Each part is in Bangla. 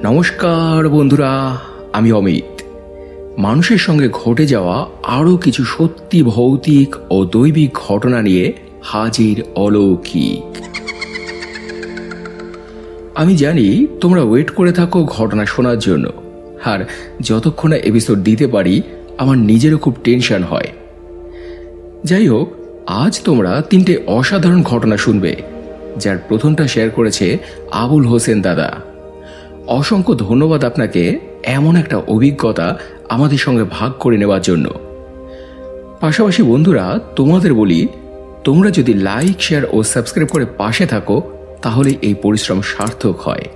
নমস্কার বন্ধুরা, আমি অমিত। মানুষের সঙ্গে ঘটে যাওয়া আরও কিছু সত্যি ভৌতিক ও দৈবিক ঘটনা নিয়ে হাজির অলৌকিক। আমি জানি তোমরা ওয়েট করে থাকো ঘটনা শোনার জন্য, আর যতক্ষণ না এপিসোড দিতে পারি আমার নিজেরও খুব টেনশন হয়। যাই হোক, আজ তোমরা তিনটে অসাধারণ ঘটনা শুনবে, যার প্রথমটা শেয়ার করেছে আবুল হোসেন দাদা। অসংখ্য ধন্যবাদ আপনাকে এমন একটা অভিজ্ঞতা আমাদের সঙ্গে ভাগ করে নেওয়ার জন্য। পাশাপাশি বন্ধুরা, তোমাদের বলি, তোমরা যদি লাইক, শেয়ার ও সাবস্ক্রাইব করে পাশে থাকো তাহলে এই পরিশ্রম সার্থক হয়।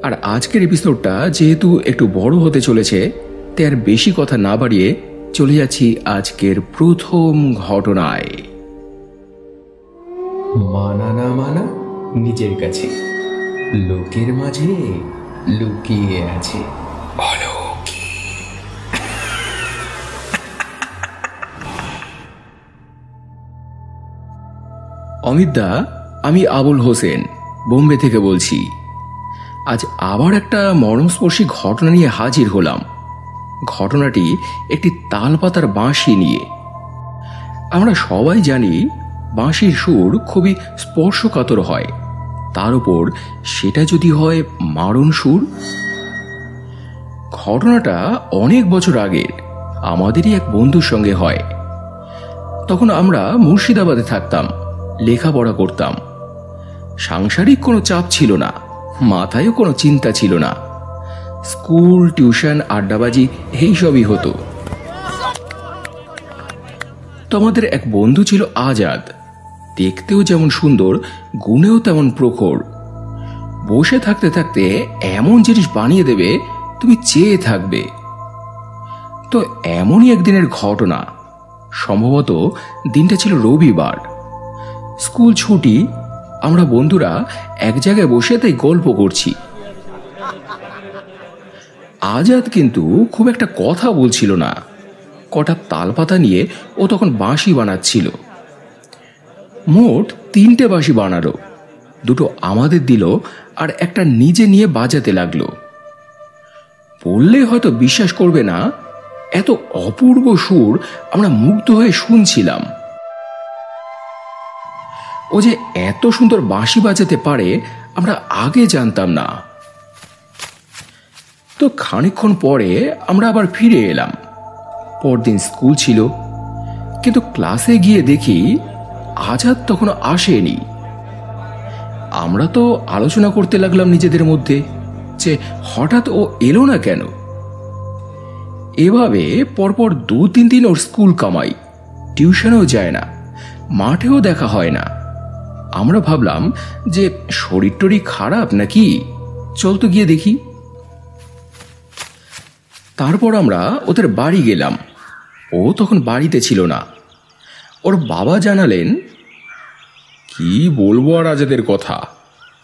আর আজকের এপিসোডটা যেহেতু একটু বড় হতে চলেছে, তাই আর বেশি কথা না বাড়িয়ে চলে যাচ্ছি আজকের প্রথম ঘটনায়। মানা না মানা নিজের কাছে, লোকের মাঝে লুকিয়ে আছে অমিতদা, আমি আবুল হোসেন বোম্বে থেকে বলছি। আজ আবার একটা মর্মস্পর্শী ঘটনা নিয়ে হাজির হলাম। ঘটনাটি একটি তালপাতার বাঁশি নিয়ে। আমরা সবাই জানি বাঁশির সুর খুবই স্পর্শকাতর হয়, তার উপর সেটা যদি হয় মারণ সুর। ঘটনাটা অনেক বছর আগের আমাদেরই এক বন্ধুর সঙ্গে হয়। তখন আমরা মুর্শিদাবাদে থাকতাম, লেখাপড়া করতাম। সাংসারিক কোনো চাপ ছিল না, মাথায়ও কোনো চিন্তা ছিল না। স্কুল, টিউশন, আড্ডাবাজি এইসবই হতো। তো আমাদের এক বন্ধু ছিল আজাদ। দেখতেও যেমন সুন্দর, গুণেও তেমন প্রখর। বসে থাকতে থাকতে এমন জিনিস বানিয়ে দেবে তুমি চেয়ে থাকবে। তো এমনই একদিনের ঘটনা। সম্ভবত দিনটা ছিল রবিবার, স্কুল ছুটি। আমরা বন্ধুরা এক জায়গায় বসে তাই গল্প করছি। আজাদ কিন্তু খুব একটা কথা বলছিল না। কটা তালপাতা নিয়ে ও তখন বাঁশি বানাচ্ছিল। মোট 3টে বাঁশি বানালো। 2টো আমাদের দিল আর একটা নিজে নিয়ে বাজাতে লাগলো। বললে হয়তো বিশ্বাস করবে না, এত অপূর্ব সুর আমরা মুগ্ধ হয়ে শুনছিলাম। ও যে এত সুন্দর বাঁশি বাজাতে পারে আমরা আগে জানতাম না। তো খানিকক্ষণ পরে আমরা আবার ফিরে এলাম। পরদিন স্কুল ছিল, কিন্তু ক্লাসে গিয়ে দেখি আজাদ তখন আসেনি। আমরা তো আলোচনা করতে লাগলাম নিজেদের মধ্যে যে হঠাৎ ও এলো না কেন। এভাবে পরপর 2-3 দিন ওর স্কুল কামাই, টিউশনেও যায় না, মাঠেও দেখা হয় না। আমরা ভাবলাম যে শরীর টরীর খারাপ নাকি, চল তো গিয়ে দেখি। তারপর আমরা ওদের বাড়ি গেলাম। ও তখন বাড়িতে ছিল না। ওর বাবা জানালেন, কি বলবো আর আজাদের কথা,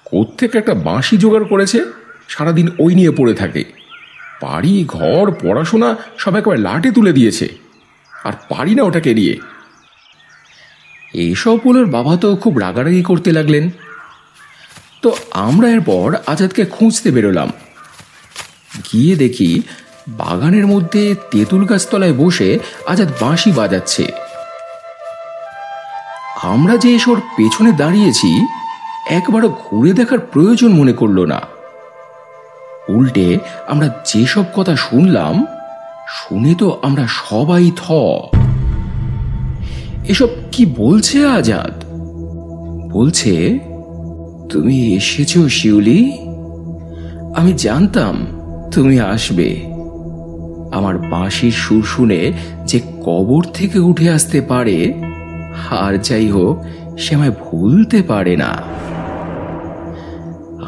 কোত্থেকে একটা বাঁশি জোগাড় করেছে, সারাদিন ওই নিয়ে পড়ে থাকে। বাড়ি, ঘর, পড়াশোনা সব একেবারে লাটে তুলে দিয়েছে, আর পারি না ওটাকে নিয়ে। এইসব বলার বাবা তো খুব রাগারাগি করতে লাগলেন। তো আমরা এরপর আজাদকে খুঁজতে বেরোলাম। গিয়ে দেখি বাগানের মধ্যে তেঁতুল গাছ তলায় বসে আজাদ বাঁশি বাজাচ্ছে। আমরা যে এসব পেছনে দাঁড়িয়েছি একবারও ঘুরে দেখার প্রয়োজন মনে করল না। উল্টে আমরা যেসব কথা শুনলাম, শুনে তো আমরা সবাই থ। এসব কি বলছে আজাদ? বলছে, তুমি এসেছো শিউলি, আমি জানতাম তুমি আসবে। আমার বাঁশির সুর শুনে যে কবর থেকে উঠে আসতে পারে, আর যাই হোক সে আমায় ভুলতে পারে না।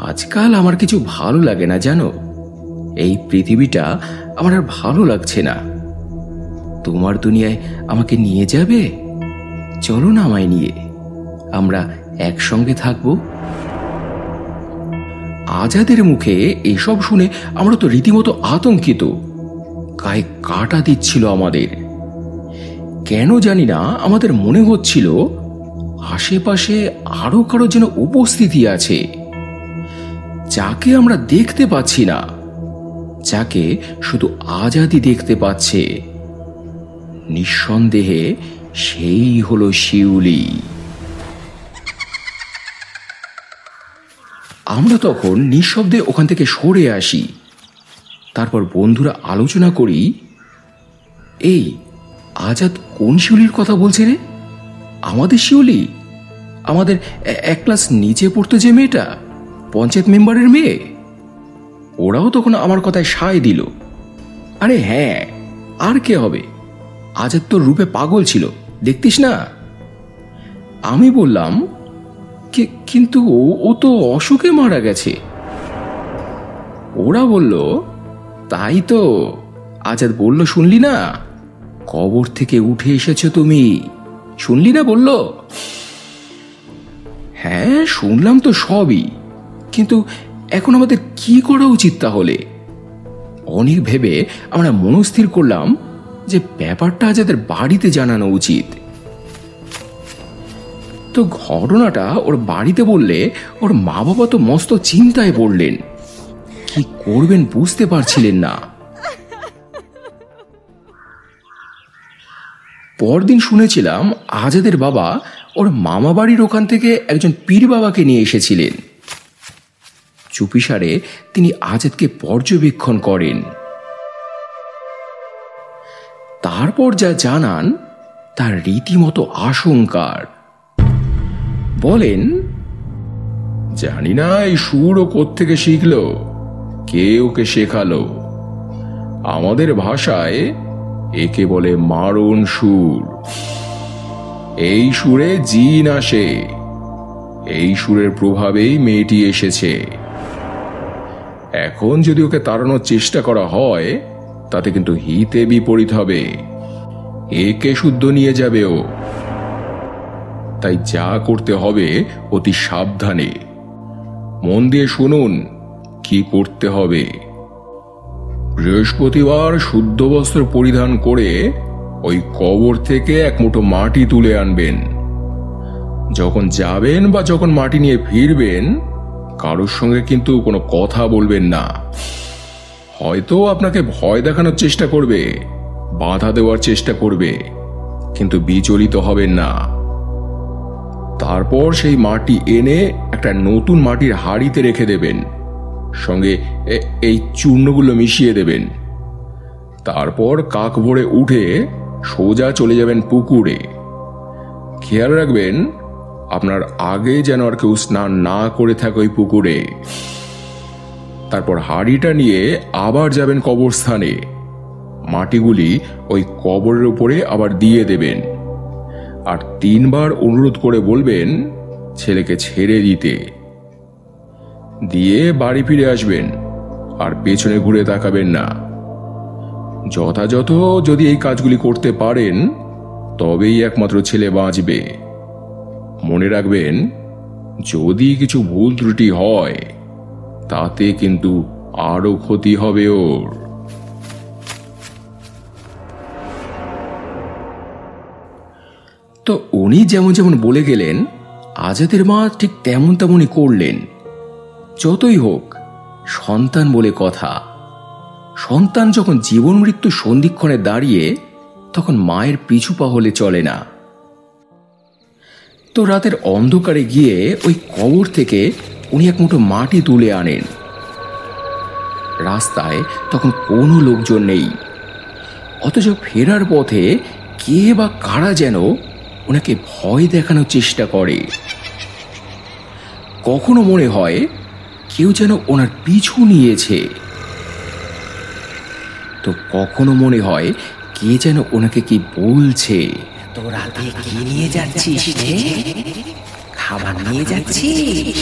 আজকাল আমার কিছু ভালো লাগে না জানো, এই পৃথিবীটা আমার আর ভালো লাগছে না। তোমার দুনিয়ায় আমাকে নিয়ে যাবে? চলো না আমায় নিয়ে, আমরা একসঙ্গে থাকবো। আজাদের মুখে এসব শুনে আমরা তো রীতিমতো আতঙ্কিত। গায়ে কাঁটা দিচ্ছিল আমাদের। কেন জানি না আমাদের মনে হচ্ছিল আশেপাশে আরো কারো যেন উপস্থিতি আছে। যাকে আমরা দেখতে পাচ্ছি না, যাকে শুধু আজাদই দেখতে পাচ্ছে, নিঃসন্দেহে সেই হলো শিউলি। আমরা তখন নিঃশব্দে ওখান থেকে সরে আসি। তারপর বন্ধুরা আলোচনা করি, এই আজাদ কোন শিউলির কথা বলছে রে? আমাদের শিউলি, আমাদের এক ক্লাস নিচে পড়তো যে মেয়েটা, পঞ্চায়েত মেম্বারের মেয়ে। ওরাও তখন আমার কথায় সায় দিল, আরে হ্যাঁ, আর কে হবে, আজাদ তোর রূপে পাগল ছিল, দেখতিস না? আমি বললাম, কিন্তু ও তো অসুখে মারা গেছে। ওরা বলল, তাই তো, আজাদ বলল শুনলি না, কবর থেকে উঠে এসেছো তুমি, শুনলি না বলল? হ্যাঁ শুনলাম তো সবই, কিন্তু এখন আমাদের কি করা উচিত তাহলে? অনেক ভেবে আমরা মনস্থির করলাম যে ব্যাপারটা আজাদের বাড়িতে জানানো উচিত। তো ঘটনাটা ওর বাড়িতে বললে ওর মা বাবা তো মস্ত চিন্তায় পড়লেন, কি করবেন বুঝতে পারছিলেন না। পরদিন শুনেছিলাম আজাদের বাবা ওর মামা বাড়ির ওখান থেকে একজন পীর বাবাকে নিয়ে এসেছিলেন। চুপিসারে তিনি আজাদকে পর্যবেক্ষণ করেন। তারপর যা জানান তার রীতিমতো আশঙ্কার। বলেন, জানি না এই সুর ও কোত্থেকে শিখলো, কে ওকে শেখালো। আমাদের ভাষায় একে বলে মারণ সুর। এই সুরে জিন আসে, এই সুরের প্রভাবেই মেয়েটি এসেছে। এখন যদি ওকে তাড়ানোর চেষ্টা করা হয় তাতে কিন্তু হিতে বিপরীত হবে, একে শুদ্ধ নিয়ে যাবে ও। তাই যা করতে হবে অতি সাবধানে। মন দিয়ে শুনুন কি করতে হবে। বৃহস্পতিবার শুদ্ধ বস্ত্র পরিধান করে ওই কবর থেকে এক মুঠো মাটি তুলে আনবেন। যখন যাবেন বা যখন মাটি নিয়ে ফিরবেন কারোর সঙ্গে কিন্তু কোনো কথা বলবেন না। হয়তো আপনাকে ভয় দেখানোর চেষ্টা করবে, বাধা দেওয়ার চেষ্টা করবে, কিন্তু বিচলিত হবেন না। তারপর সেই মাটি এনে একটা নতুন মাটির হাঁড়িতে রেখে দেবেন, সঙ্গে এই চূর্ণগুলো মিশিয়ে দেবেন। তারপর কাক ভোরে উঠে সোজা চলে যাবেন পুকুরে। খেয়াল রাখবেন আপনার আগে যেন আর কেউ স্নান না করে থাকে ওই পুকুরে। তারপর হাঁড়িটা নিয়ে আবার যাবেন কবরস্থানে, মাটিগুলি ওই কবরের উপরে আবার দিয়ে দেবেন, আর 3 বার অনুরোধ করে বলবেন ছেলেকে ছেড়ে দিতে। দিয়ে বাড়ি ফিরে আসবেন, আর পেছনে ঘুরে তাকাবেন না। যথাযথ যদি এই কাজগুলি করতে পারেন তবেই একমাত্র ছেলে বাঁচবে। মনে রাখবেন, যদি কিছু ভুল ত্রুটি হয় তাতে কিন্তু আরো ক্ষতি হবে ওর। তো উনি যেমন যেমন বলে গেলেন আজাদের মা ঠিক তেমনই করলেন। যতই হোক সন্তান বলে কথা, সন্তান যখন জীবন মৃত্যু সন্ধিক্ষণে দাঁড়িয়ে তখন মায়ের পিছু পা হলে চলে না। তো রাতের অন্ধকারে গিয়ে ওই কবর থেকে উনি এক মুঠো মাটি তুলে আনেন। রাস্তায় তখন কোনো লোকজন নেই, অথচ ফেরার পথে কে বা কারা যেন ওনাকে ভয় দেখানোর চেষ্টা করে। কখনো মনে হয় কেউ যেন ওনার পিছু নিয়েছে, তো কখনো মনে হয় কে যেন ওনাকে কি বলছে। তো রাতে কি নিয়ে যাচ্ছিস রে? খাবার নিয়ে যাচ্ছিস?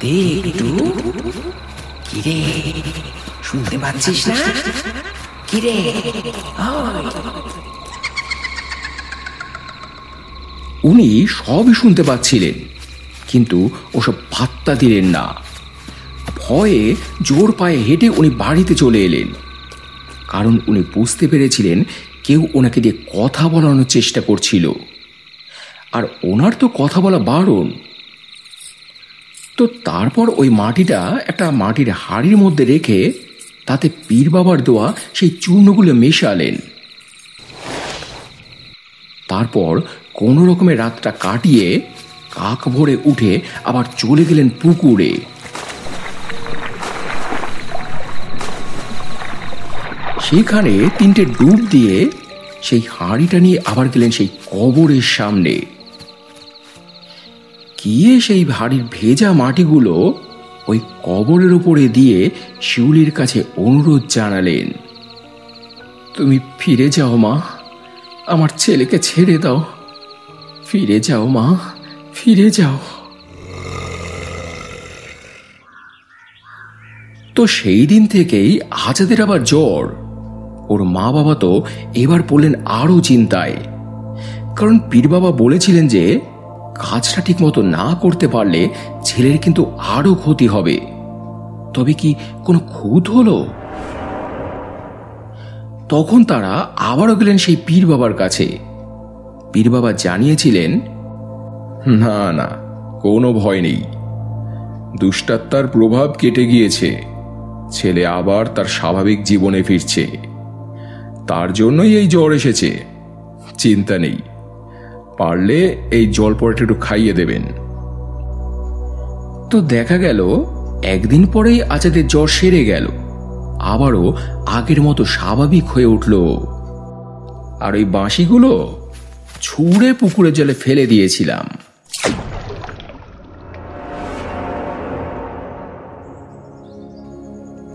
দেখ একটু, কিরে শুনতে পাচ্ছিস না? কিরে উনি সবই শুনতে পাচ্ছিলেন, কিন্তু ওসব পাত্তা দিলেন না। ভয়ে জোর পায়ে হেঁটে উনি বাড়িতে চলে এলেন, কারণ উনি বুঝতে পেরেছিলেন কেউ ওনাকে দিয়ে কথা বলানোর চেষ্টা করছিল, আর ওনার তো কথা বলা বারণ। তো তারপর ওই মাটিটা একটা মাটির হাঁড়ির মধ্যে রেখে তাতে পীর বাবার দেওয়া সেই চূর্ণগুলো মেশালেন। তারপর কোনো রকমে রাতটা কাটিয়ে কাক ভোরে উঠে আবার চলে গেলেন পুকুরে। সেখানে 3টে ডুব দিয়ে সেই হাঁড়িটা নিয়ে আবার গেলেন সেই কবরের সামনে। গিয়ে সেই হাঁড়ির ভেজা মাটিগুলো ওই কবরের উপরে দিয়ে শিউলির কাছে অনুরোধ জানালেন, তুমি ফিরে যাও মা, আমার ছেলেকে ছেড়ে দাও, ফিরে যাও মা, ফিরে যাও। তো সেই দিন থেকেই আজাদের আবার জ্বর। ওর মা বাবা তো এবার পড়লেন আরো চিন্তায়, কারণ পীর বাবা বলেছিলেন যে কাজটা ঠিক মতো না করতে পারলে ছেলের কিন্তু আরো ক্ষতি হবে। তবে কি কোনো খুঁত হলো? তখন তারা আবারও গেলেন সেই পীর বাবার কাছে। পীর বাবা জানিয়েছিলেন, না না, কোনো ভয় নেই, দুষ্টাত্মার প্রভাব কেটে গিয়েছে, ছেলে আবার তার স্বাভাবিক জীবনে ফিরছে, তার জন্যই এই জ্বর এসেছে, চিন্তা নেই, পারলে এই জল পড়াটা একটু খাইয়ে দেবেন। তো দেখা গেল একদিন পরেই আজাদের জ্বর সেরে গেল, আবারও আগের মতো স্বাভাবিক হয়ে উঠল। আর ওই বাঁশিগুলো ছুঁড়ে পুকুরের জলে ফেলে দিয়েছিলাম।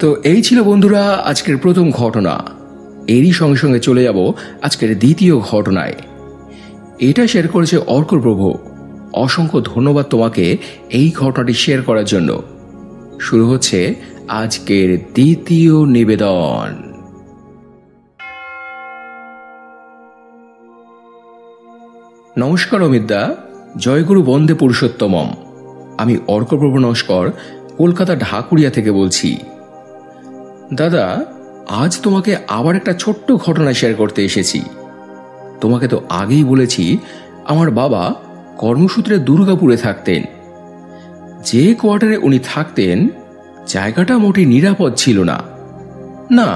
তো এই ছিল বন্ধুরা আজকের প্রথম ঘটনা। এরই সঙ্গে সঙ্গে চলে যাব আজকের দ্বিতীয় ঘটনায়। এটা শেয়ার করেছে অর্ক প্রভু। অসংখ্য ধন্যবাদ তোমাকে এই ঘটনাটি শেয়ার করার জন্য। শুরু হচ্ছে আজকের দ্বিতীয় নিবেদন। নমস্কার অমিতদা, জয়গুরু বন্দে পুরুষোত্তমম। আমি অর্কপ্রভু নস্কর, কলকাতা ঢাকুরিয়া থেকে বলছি। দাদা, আজ তোমাকে আবার একটা ছোট্ট ঘটনা শেয়ার করতে এসেছি। তোমাকে তো আগেই বলেছি আমার বাবা কর্মসূত্রে দুর্গাপুরে থাকতেন। যে কোয়ার্টারে উনি থাকতেন জায়গাটা মোটেই নিরাপদ ছিল না। না,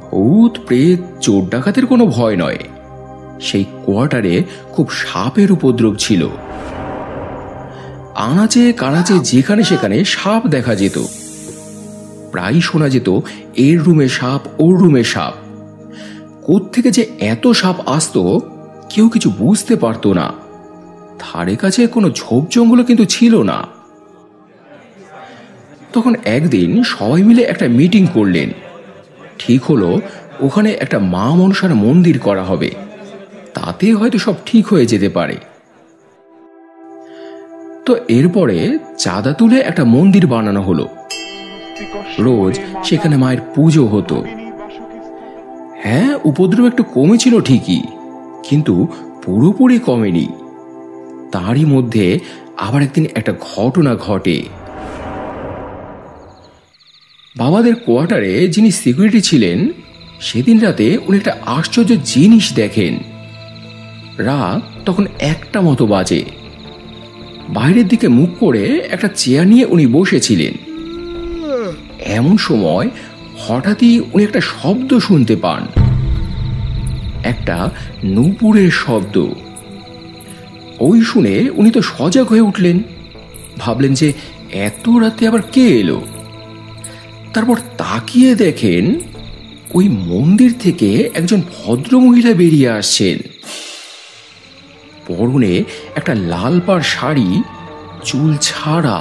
ভূত প্রেত চোর ডাকাতের কোনো ভয় নয়, সেই কোয়ার্টারে খুব সাপের উপদ্রব ছিল। আনাচে কানাচে যেখানে সেখানে সাপ দেখা যেত। প্রায় শোনা যেত এর রুমে সাপ, ওর রুমে সাপ। কোত্থেকে যে এত সাপ আসতো কেউ কিছু বুঝতে পারতো না। ধারে কাছে কোনো ঝোপ জঙ্গলও কিন্তু ছিল না। তখন একদিন সবাই মিলে একটা মিটিং করলেন। ঠিক হলো ওখানে একটা মা মনসার মন্দির করা হবে, তাতে হয়তো সব ঠিক হয়ে যেতে পারে। তো এরপরে চাঁদা তুলে একটা মন্দির বানানো হলো। রোজ সেখানে মায়ের পুজো হতো। হ্যাঁ, উপদ্রব একটু কমেছিল ঠিকই, কিন্তু পুরোপুরি কমেনি। তারই মধ্যে আবার একদিন একটা ঘটনা ঘটে। বাবাদের কোয়ার্টারে যিনি সিকিউরিটি ছিলেন সেদিন রাতে উনি একটা আশ্চর্য জিনিস দেখেন। রাত তখন 1টা মতো বাজে। বাইরের দিকে মুখ করে একটা চেয়ার নিয়ে উনি বসেছিলেন। এমন সময় হঠাৎই উনি একটা শব্দ শুনতে পান, একটা নূপুরের শব্দ। ওই শুনে উনি তো সজাগ হয়ে উঠলেন, ভাবলেন যে এত রাতে আবার কে এলো। তারপর তাকিয়ে দেখেন ওই মন্দির থেকে একজন ভদ্রমহিলা বেরিয়ে আসছেন। পরনে একটা লাল পাড় শাড়ি, চুল ছাড়া,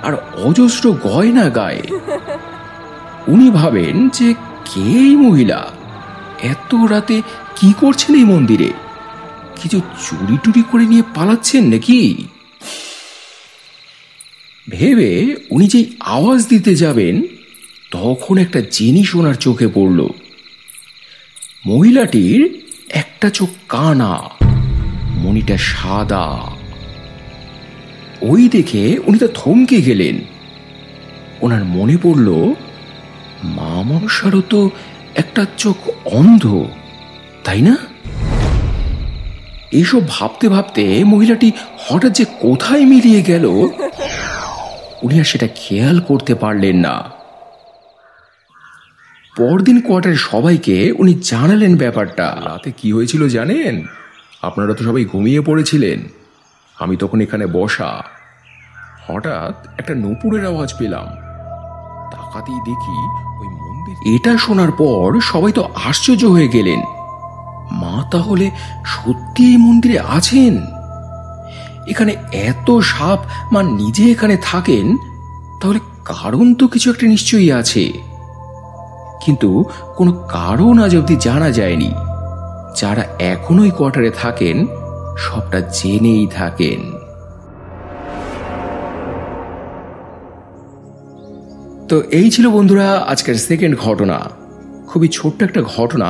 আর অজস্র গয়না গায়ে। উনি ভাবেন যে কে এই মহিলা, এত রাতে কি করছেন এই মন্দিরে, কিছু চুরি টুরি করে নিয়ে পালাচ্ছেন নাকি। ভেবে উনি যেই আওয়াজ দিতে যাবেন তখন একটা জিনিস ওনার চোখে পড়ল। মহিলাটির একটা চোখ কানা, মনিটা সাদা। ওই দেখে উনি তো থমকে গেলেন। ওনার মনে পড়ল মা মনসারও তো একটা চোখ অন্ধ, তাই না? এসব ভাবতে ভাবতে মহিলাটি হঠাৎ যে কোথায় মিলিয়ে গেল উনি আর সেটা খেয়াল করতে পারলেন না। পরদিন কোয়ার্টারের সবাইকে উনি জানালেন ব্যাপারটা। রাতে কি হয়েছিল জানেন? আপনারা তো সবাই ঘুমিয়ে পড়েছিলেন, আমি তখন এখানে বসা। হঠাৎ একটা নূপুরের আওয়াজ পেলাম, তাকাতেই দেখি ওই মন্দির। এটা শোনার পর সবাই তো আশ্চর্য হয়ে গেলেন। মা তাহলে সত্যি এই মন্দিরে আছেন? এখানে এত সাপ, মা নিজে এখানে থাকেন, তাহলে কারণ তো কিছু একটা নিশ্চয়ই আছে। কিন্তু কোনো কারণ আজ অবধি জানা যায়নি। যারা এখনো এই কোয়ার্টারে থাকেন সবটা জেনেই থাকেন। তো এই ছিল বন্ধুরা আজকের সেকেন্ড ঘটনা। খুবই ছোট্ট একটা ঘটনা,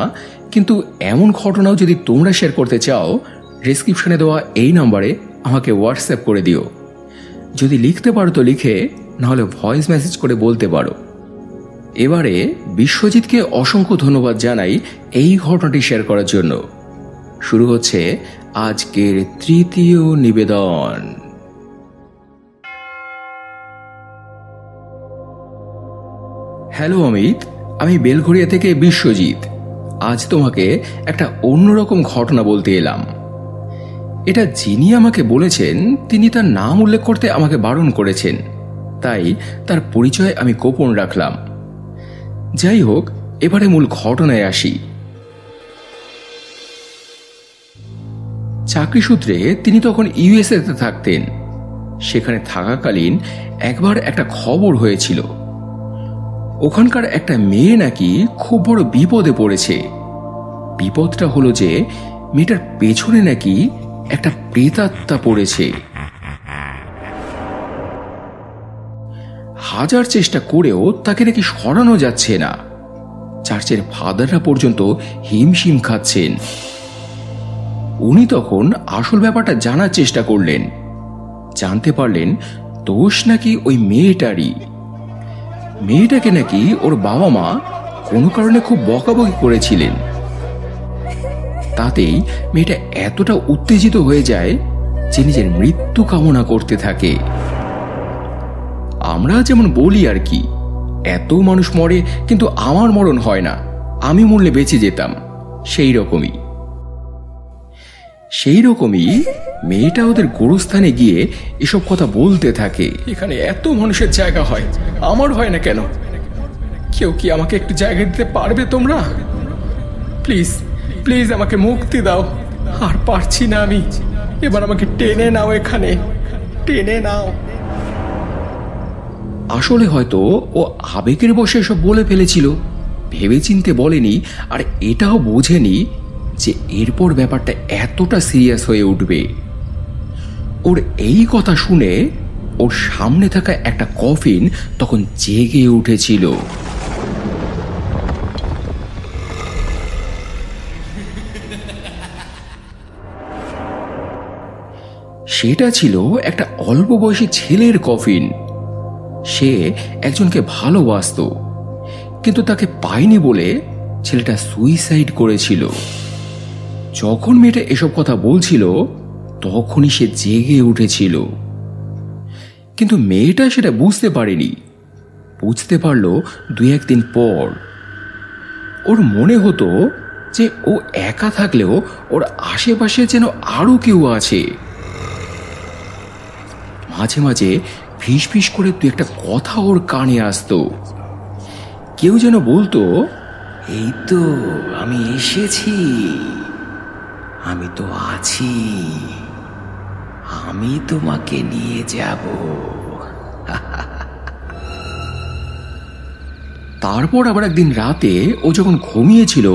কিন্তু এমন ঘটনাও যদি তোমরা শেয়ার করতে চাও, ডেসক্রিপশনে দেওয়া এই নম্বরে আমাকে হোয়াটসঅ্যাপ করে দিও। যদি লিখতে পারো তো লিখে, নাহলে ভয়েস মেসেজ করে বলতে পারো। এবারে বিশ্বজিৎকে অসংখ্য ধন্যবাদ জানাই এই ঘটনাটি শেয়ার করার জন্য। শুরু হচ্ছে আজকের তৃতীয় নিবেদন। হ্যালো অমিত, আমি বেলঘরিয়া থেকে বিশ্বজিৎ। আজ তোমাকে একটা অন্যরকম ঘটনা বলতে এলাম। এটা যিনি আমাকে বলেছেন তিনি তার নাম উল্লেখ করতে আমাকে বারণ করেছেন, তাই তার পরিচয় আমি গোপন রাখলাম। যাই হোক, এবারে মূল ঘটনায় আসি। চাকরি সূত্রে তিনি তখন ইউএসএতে থাকতেন। সেখানে থাকাকালীন একবার একটা খবর হয়েছিল, ওখানকার একটা মেয়ে নাকি খুব বড় বিপদে পড়েছে। বিপদটা হলো যে মেয়েটার পেছনে নাকি একটা প্রেতাত্মা পড়েছে। হাজার চেষ্টা করেও তাকে নাকি সরানো যাচ্ছে না। চার্চের ফাদাররা পর্যন্ত হিমশিম খাচ্ছেন। উনি তখন আসল ব্যাপারটা জানার চেষ্টা করলেন। জানতে পারলেন দোষ নাকি ওই মেয়েটারই। মেয়েটাকে নাকি ওর বাবা মা কোনো কারণে খুব বকাবকি করেছিলেন। তাতেই মেয়েটা এতটা উত্তেজিত হয়ে যায় যে নিজের মৃত্যু কামনা করতে থাকে। আমরা যেমন বলি আর কি, এত মানুষ মরে কিন্তু আমার মরণ হয় না, আমি মরলে বেঁচে যেতাম, সেই রকমই মেয়েটা ওদের গোরস্থানে গিয়ে এসব কথা বলতে থাকে। এখানে এত মানুষের জায়গা হয়, আমার হয় না কেন? কেউ কি আমাকে একটু জায়গা দিতে পারবে তোমরা? প্লিজ প্লিজ আমাকে মুক্তি দাও, আর পারছি না আমি, এবার আমাকে টেনে নাও, এখানে টেনে নাও। আসলে হয়তো ও আবেগের বশে এসব বলে ফেলেছিল, ভেবেচিন্তে বলেনি, আর এটাও বোঝেনি যে এরপর ব্যাপারটা এতটা সিরিয়াস হয়ে উঠবে। ওর এই কথা শুনে ওর সামনে থাকা একটা কফিন তখন জেগে উঠেছিল। সেটা ছিল একটা অল্প বয়সী ছেলের কফিন। সে একজনকে ভালোবাসতো, কিন্তু তাকে পায়নি বলে ছেলেটা সুইসাইড করেছিল। যখন মেয়েটা এসব কথা বলছিল তখনই সে জেগে উঠেছিল, কিন্তু মেয়েটা সেটা বুঝতে পারেনি। বুঝতে পারলো 2-1 দিন পর। ওর মনে হতো যে ও একা থাকলেও ওর আশেপাশে যেন আরো কেউ আছে। মাঝে মাঝে ফিস ফিস করে 2-1টা কথা ওর কানে আসতো। কেউ যেন বলতো, এই তো আমি এসেছি, আমি তো আছি, আমি তোমাকে নিয়ে যাব। তারপর আবার একদিন রাতে ও যখন ঘুমিয়েছিল,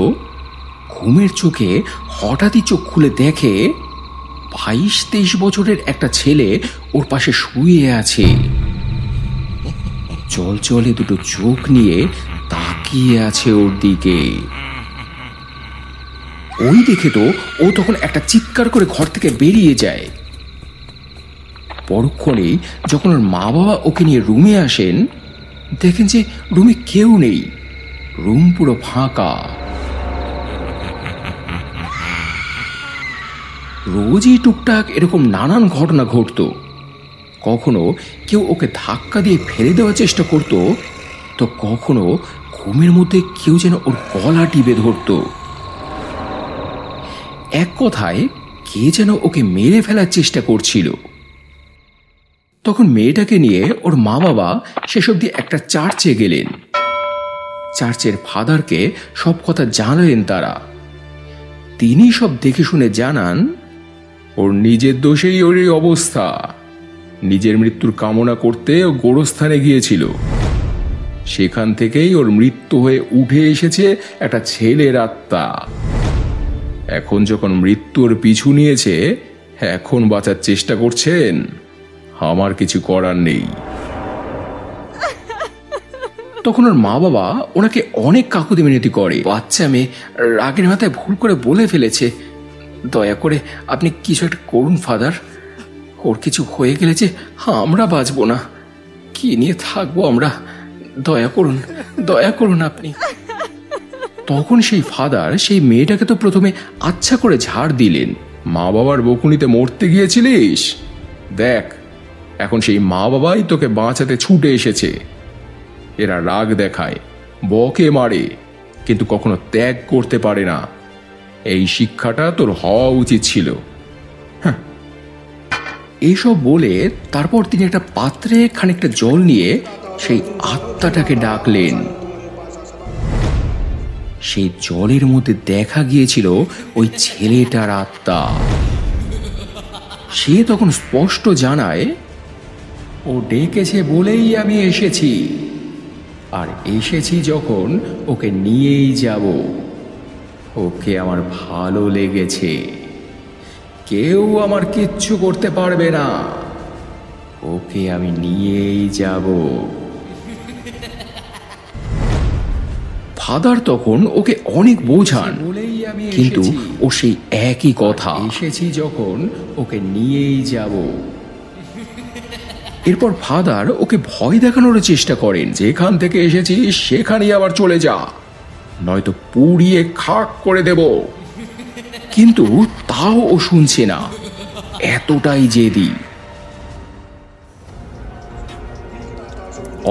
ঘুমের চোখে হঠাৎই চোখ খুলে দেখে 22-23 বছরের একটা ছেলে ওর পাশে শুয়ে আছে। চলচলে দুটো চোখ নিয়ে তাকিয়ে আছে ওর দিকে। ওই দেখে তো ও তখন একটা চিৎকার করে ঘর থেকে বেরিয়ে যায়। পরক্ষণেই যখন ওর মা বাবা ওকে নিয়ে রুমে আসেন, দেখেন যে রুমে কেউ নেই, রুম পুরো ফাঁকা। রোজই টুকটাক এরকম নানান ঘটনা ঘটতো। কখনো কেউ ওকে ধাক্কা দিয়ে ফেলে দেওয়ার চেষ্টা করত, তো কখনো ঘুমের মধ্যে কেউ যেন ওর গলা টিপে ধরত। এক কথায় কে যেন ওকে মেরে ফেলার চেষ্টা করছিল। তখন মেয়েটাকে নিয়ে ওর মা বাবা সেসব দিয়ে একটা চার্চে গেলেন। চার্চের ফাদারকে সব কথা জানালেন তারা। তিনি সব দেখে শুনে জানান, ওর নিজের দোষেই ওর এই অবস্থা। নিজের মৃত্যুর কামনা করতে ও গোরস্থানে গিয়েছিল, সেখান থেকেই ওর মৃত্যু হয়ে উঠে এসেছে একটা ছেলের আত্মা। এখন যখন মৃত্যুর পিছু নিয়েছে, এখন বাঁচার চেষ্টা করছেন, আমার কিছু করার নেই। তখন ওর মা বাবা ওনাকে অনেক কাকুতি মিনতি করে। বাচ্চা মেয়ে রাগের মাথায় ভুল করে বলে ফেলেছে, দয়া করে আপনি কিছু একটা করুন ফাদার। ওর কিছু হয়ে গেলে যে আমরা বাঁচবো না, কি নিয়ে থাকবো আমরা, দয়া করুন, দয়া করুন আপনি। তখন সেই ফাদার সেই মেয়েটাকে তো প্রথমে আচ্ছা করে ঝাড় দিলেন। মা বাবার বকুনিতে মরতে গিয়েছিলিস, দেখ এখন সেই মা বাবাই তোকে বাঁচাতে ছুটে এসেছে। এরা রাগ দেখায়, বকে মারে, কিন্তু কখনো ত্যাগ করতে পারে না। এই শিক্ষাটা তোর হওয়া উচিত ছিল। এইসব বলে তারপর তিনি একটা পাত্রে খানিকটা জল নিয়ে সেই আত্মাটাকে ডাকলেন। সেই জলের মধ্যে দেখা গিয়েছিল ওই ছেলেটার আত্মা। সে তখন স্পষ্ট জানায়, ও ডেকেছে বলেই আমি এসেছি, আর এসেছি যখন ওকে নিয়েই যাব। ওকে আমার ভালো লেগেছে, কেউ আমার কিচ্ছু করতে পারবে না, ওকে আমি নিয়েই যাব। ফাদার তখন ওকে অনেক বোঝান, কিন্তু ও সেই একই কথা, এসেছি যখন ওকে নিয়েই যাব। এরপর ফাদার ওকে ভয় দেখানোর চেষ্টা করেন, যেখান থেকে এসেছিস সেখানেই আবার চলে যা, নয়তো পুড়িয়ে খাক করে দেব। কিন্তু তাও ও শুনছে না, এতটাই জেদি।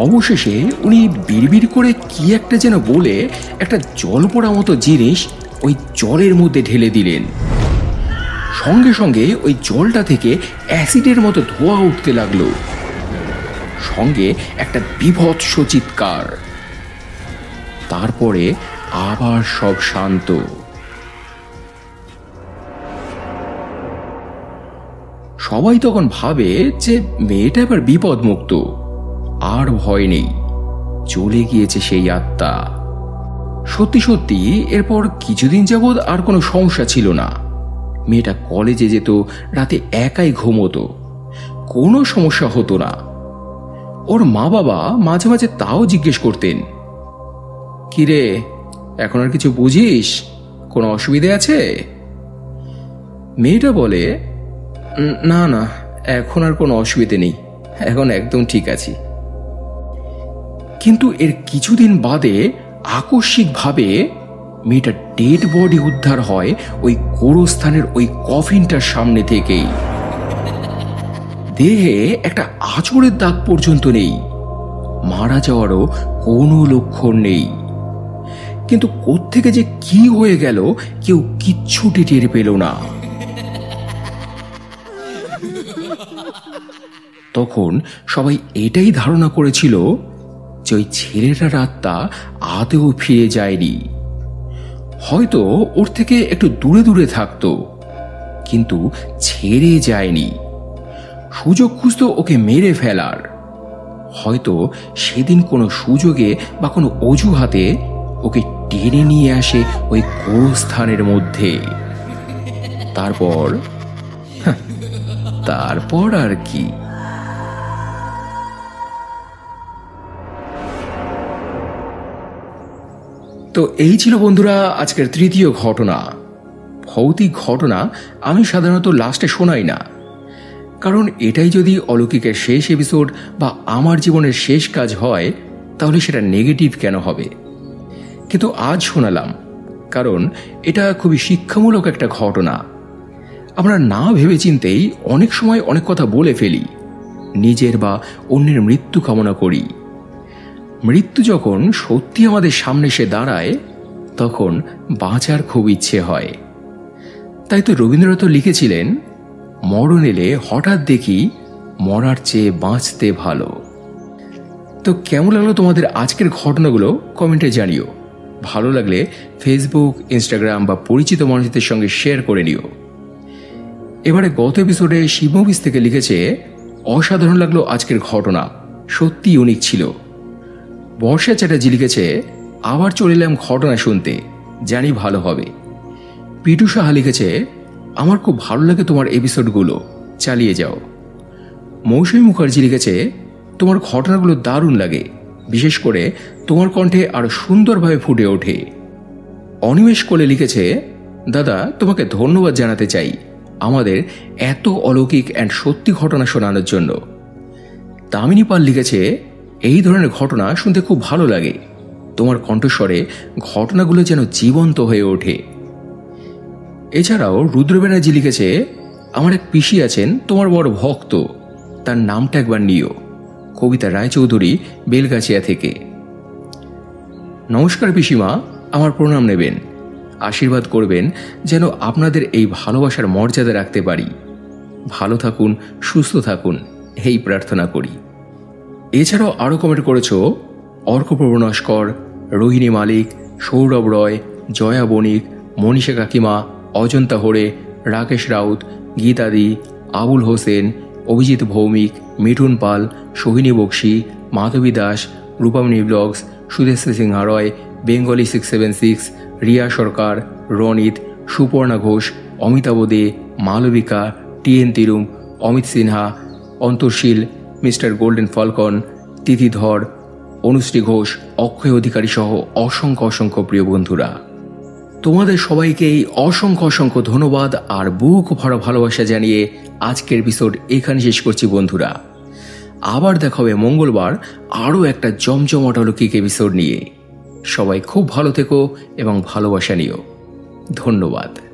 অবশেষে উনি বিড়বিড় করে কি একটা যেন বলে একটা জল পড়া মতো জিনিস ওই জলের মধ্যে ঢেলে দিলেন। সঙ্গে সঙ্গে ওই জলটা থেকে অ্যাসিডের মতো ধোঁয়া উঠতে লাগলো, সঙ্গে একটা বীভৎস চিৎকার। তারপরে আবার সব শান্ত। সবাই তখন ভাবে যে মেয়েটা এবার বিপদমুক্ত, আর ভয় নেই, চলে গিয়েছে সেই আত্মা। সত্যি সত্যি এরপর কিছুদিন যাবৎ আর কোনো সমস্যা ছিল না। মেয়েটা কলেজে যেত, রাতে একাই ঘুমোতো, কোনো সমস্যা হতো না। ওর মা বাবা মাঝে মাঝে তাও জিজ্ঞেস করতেন, কিরে এখন আর কিছু বুঝিস, কোনো অসুবিধে আছে? মেয়েটা বলে, না না, এখন আর কোনো অসুবিধে নেই, এখন একদম ঠিক আছি। কিন্তু এর কিছুদিন বাদে আকস্মিকভাবে মেয়েটার ডেড বডি উদ্ধার হয় ওই গোরস্থানের ওই কফিনটার সামনে থেকেই। দেহে একটা আঁচড়ের দাগ পর্যন্ত নেই, মারা যাওয়ারও কোনো লক্ষণ নেই। কিন্তু কোত্থেকে যে কি হয়ে গেল কেউ কিচ্ছুটি টের পেল না। তখন সবাই এটাই ধারণা করেছিল যে ওই ছেলেটার আত্মা আদৌ ফিরে যায়নি, হয়তো ওর থেকে একটু দূরে দূরে থাকতো, কিন্তু ছেড়ে যায়নি। সুযোগ খুঁজতো ওকে মেরে ফেলার। হয়তো সেদিন কোনো সুযোগে বা কোনো অজুহাতে ওকে টেনে নিয়ে আসে ওই গোরস্থানের মধ্যে। তারপর আর কি। তো এই ছিল বন্ধুরা আজকের তৃতীয় ঘটনা। ভৌতিক ঘটনা আমি সাধারণত লাস্টে শোনাই না, কারণ এটাই যদি অলৌকিকের শেষ এপিসোড বা আমার জীবনের শেষ কাজ হয় তাহলে সেটা নেগেটিভ কেন হবে। কিন্তু আজ শোনালাম কারণ এটা খুবই শিক্ষামূলক একটা ঘটনা। আমরা না ভেবেচিন্তেই অনেক সময় অনেক কথা বলে ফেলি, নিজের বা অন্যের মৃত্যু কামনা করি। মৃত্যু যখন সত্যি আমাদের সামনে এসে দাঁড়ায় তখন বাঁচার খুব ইচ্ছে হয়। তাই তো রবীন্দ্রনাথ লিখেছিলেন, মরণ এলে হঠাৎ দেখি মরার চেয়ে বাঁচতে ভালো। তো কেমন লাগলো তোমাদের আজকের ঘটনাগুলো কমেন্টে জানিও। ভালো লাগলে ফেসবুক, ইনস্টাগ্রাম বা পরিচিত মানুষদের সঙ্গে শেয়ার করে নিও। এবারে গত এপিসোডে শিব মুভিজ থেকে লিখেছে, অসাধারণ লাগলো আজকের ঘটনা, সত্যি ইউনিক ছিল। বর্ষা চ্যাটার্জি লিখেছে, আবার চলে এলাম ঘটনা শুনতে, জানি ভালো হবে। পিটু সাহা লিখেছে, আমার খুব ভালো লাগে তোমার এপিসোডগুলো, চালিয়ে যাও। মৌসুমী মুখার্জি লিখেছে, তোমার ঘটনাগুলো দারুণ লাগে, বিশেষ করে তোমার কণ্ঠে আরো সুন্দরভাবে ফুটে ওঠে। অনিমেষ কোলে লিখেছে, দাদা তোমাকে ধন্যবাদ জানাতে চাই আমাদের এত অলৌকিক অ্যান্ড সত্যি ঘটনা শোনানোর জন্য। তামিনী পাল লিখেছে, এই ধরনের ঘটনা শুনতে খুব ভালো লাগে, তোমার কণ্ঠস্বরে ঘটনাগুলো যেন জীবন্ত হয়ে ওঠে। এছাড়াও রুদ্র ব্যানার্জি লিখেছে, আমার এক পিসি আছেন তোমার বড় ভক্ত, তার নামটা একবার নিও। কবিতা রায়চৌধুরী, বেলগাছিয়া থেকে। নমস্কার পিসিমা, আমার প্রণাম নেবেন, আশীর্বাদ করবেন যেন আপনাদের এই ভালোবাসার মর্যাদা রাখতে পারি। ভালো থাকুন, সুস্থ থাকুন, এই প্রার্থনা করি। এছাড়াও আরও কমেন্ট করেছ অর্কপ্রভ নস্কর, রোহিণী মালিক, সৌরভ রয়, জয়া বণিক, মনীষা কাকিমা, অজন্তা হোড়ে, রাকেশ রাউত, গীতাদি, Abul Hossain, Abhijit Bhowmik, Mithun Pal, Sohini Bakshi, Madhabi Das, Rupamoni blogs, Sudeshri Sinha Roy, Bengali 676, Riya Sarkar, Ronit, Suparna Ghosh, Amitabh De, Malabika, TN তিরুম, Amit Sinha, Antarshil, mister golden falcon, Tithidhar, Anushree Ghosh, Akshay Adhikari সহ অসংখ্য অসংখ্য প্রিয় বন্ধুরা, তোমাদের সবাইকেই অসংখ্য অসংখ্য ধন্যবাদ আর বুক ভরা ভালোবাসা জানিয়ে আজকের এপিসোড এখানে শেষ করছি বন্ধুরা। আবার দেখা হবে মঙ্গলবার আরও একটা জমজমাট অলৌকিক এপিসোড নিয়ে। সবাই খুব ভালো থেকো এবং ভালোবাসা নিও। ধন্যবাদ।